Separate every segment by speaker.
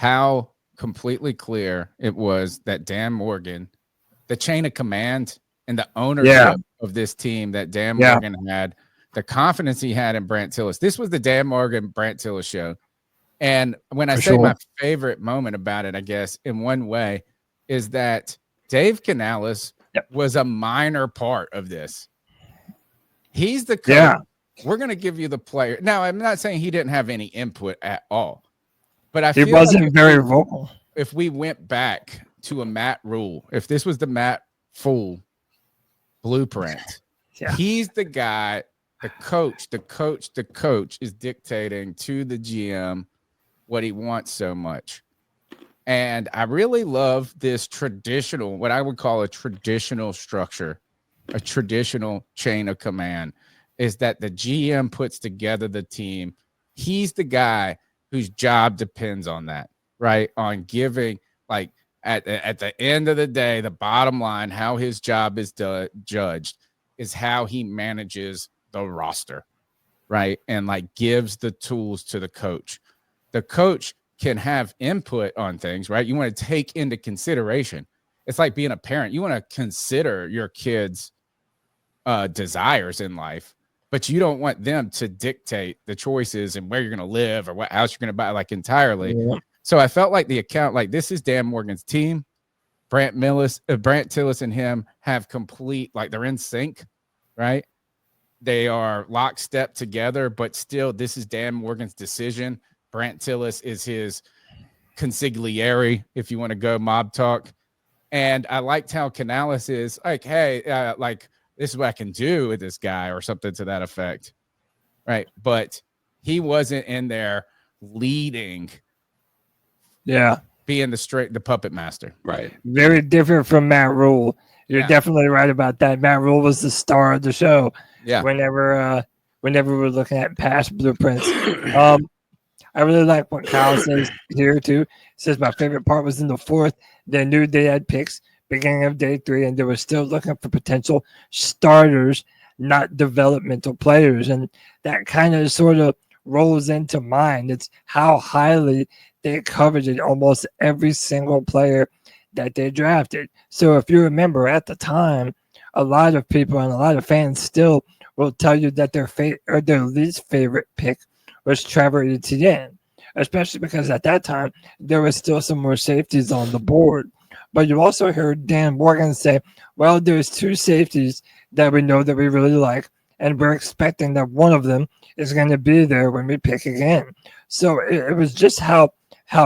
Speaker 1: how completely clear it was that Dan Morgan, the chain of command and the ownership of this team that Dan Morgan had, the confidence he had in Brant Tillis. This was the Dan Morgan Brant Tillis show. And when I say my favorite moment about it, I guess in one way is that Dave Canales was a minor part of this. He's the coach. Yeah. We're going to give you the player. Now, I'm not saying he didn't have any input at all, but I feel
Speaker 2: he wasn't very vocal.
Speaker 1: If we went back to a Matt Rule, if this was the Matt Fool blueprint, he's the guy, the coach is dictating to the GM what he wants so much. And I really love this traditional, what I would call a traditional structure, a traditional chain of command, is that the GM puts together the team. He's the guy whose job depends on that, right? On giving, like, at the end of the day, the bottom line, how his job is judged is how he manages the roster, right? And like gives the tools to the coach. The coach can have input on things, right? You want to take into consideration. It's like being a parent. You want to consider your kids' desires in life, but you don't want them to dictate the choices and where you're going to live or what house you're going to buy, like entirely. Yeah. So I felt like the account, like this is Dan Morgan's team. Brant Tillis and him have complete, like they're in sync, right? They are lockstep together, but still this is Dan Morgan's decision. Brant Tillis is his consigliere, if you want to go mob talk. And I liked how Canales is like, hey, like this is what I can do with this guy or something to that effect. Right. But he wasn't in there leading.
Speaker 2: Yeah.
Speaker 1: Being the puppet master.
Speaker 3: Right.
Speaker 2: Very different from Matt Rule. You're definitely right about that. Matt Rule was the star of the show.
Speaker 1: Yeah.
Speaker 2: Whenever we're looking at past blueprints. I really like what Kyle says here too. He says my favorite part was in the fourth. They knew they had picks beginning of day 3, and they were still looking for potential starters, not developmental players. And that kind of sort of rolls into mind. It's how highly they coveted almost every single player that they drafted. So if you remember at the time, a lot of people and a lot of fans still will tell you that their least favorite pick was Trevor Etienne, especially because at that time there was still some more safeties on the board. But you also heard Dan Morgan say, well, there's 2 safeties that we know that we really like, and we're expecting that one of them is going to be there when we pick again. So it was just how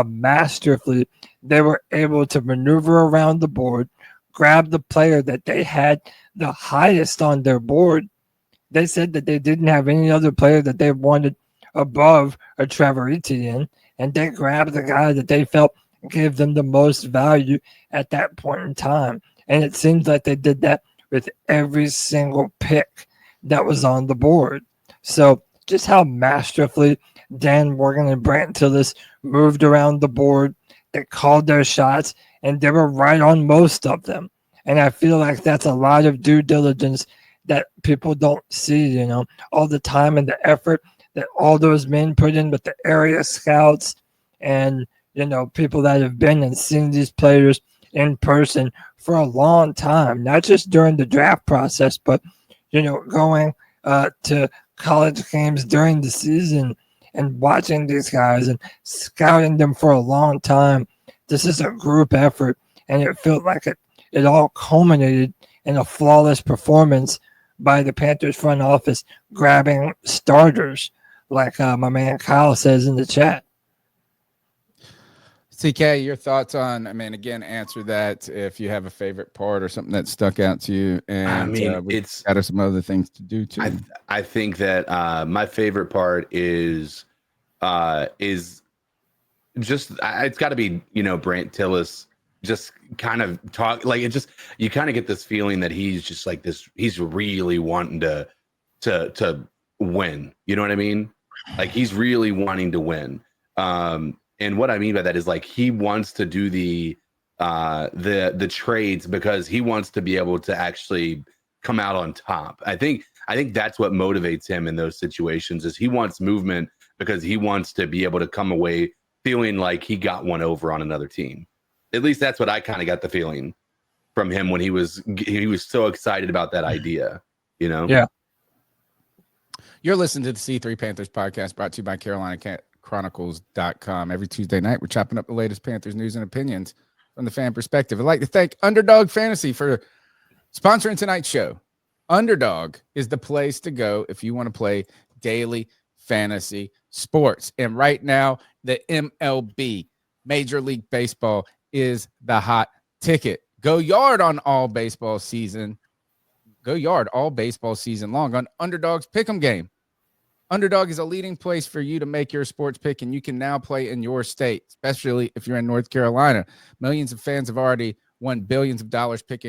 Speaker 2: masterfully they were able to maneuver around the board, grab the player that they had the highest on their board. They said that they didn't have any other player that they wanted above a Trevor Etienne, and they grabbed the guy that they felt gave them the most value at that point in time. And it seems like they did that with every single pick that was on the board. So just how masterfully Dan Morgan and Brant Tillis moved around the board, they called their shots, and they were right on most of them. And I feel like that's a lot of due diligence that people don't see, all the time and the effort that all those men put in with the area scouts and, people that have been and seen these players in person for a long time, not just during the draft process, but, going to college games during the season and watching these guys and scouting them for a long time. This is a group effort, and it felt like it all culminated in a flawless performance by the Panthers front office, grabbing starters, like my man Kyle says in the chat.
Speaker 1: CK, your thoughts on, again, answer that if you have a favorite part or something that stuck out to you. And
Speaker 3: it's
Speaker 1: got some other things to do too.
Speaker 3: I think that my favorite part is just, it's got to be, Brant Tillis just kind of talk like it just, you kind of get this feeling that he's just like this, he's really wanting to win. You know what I mean? Like he's really wanting to win. And what I mean by that is like he wants to do the trades because he wants to be able to actually come out on top. I think that's what motivates him in those situations is he wants movement because he wants to be able to come away feeling like he got one over on another team. At least that's what I kind of got the feeling from him when he was so excited about that idea, you know?
Speaker 2: Yeah.
Speaker 1: You're listening to the C3 Panthers podcast, brought to you by CarolinaChronicles.com. Every Tuesday night, we're chopping up the latest Panthers news and opinions from the fan perspective. I'd like to thank Underdog Fantasy for sponsoring tonight's show. Underdog is the place to go if you want to play daily fantasy sports. And right now, the MLB, Major League Baseball, is the hot ticket. Go yard on all baseball season. Go yard all baseball season long on Underdog's Pick'em game. Underdog is a leading place for you to make your sports pick, and you can now play in your state, especially if you're in North Carolina. Millions of fans have already won billions of dollars picking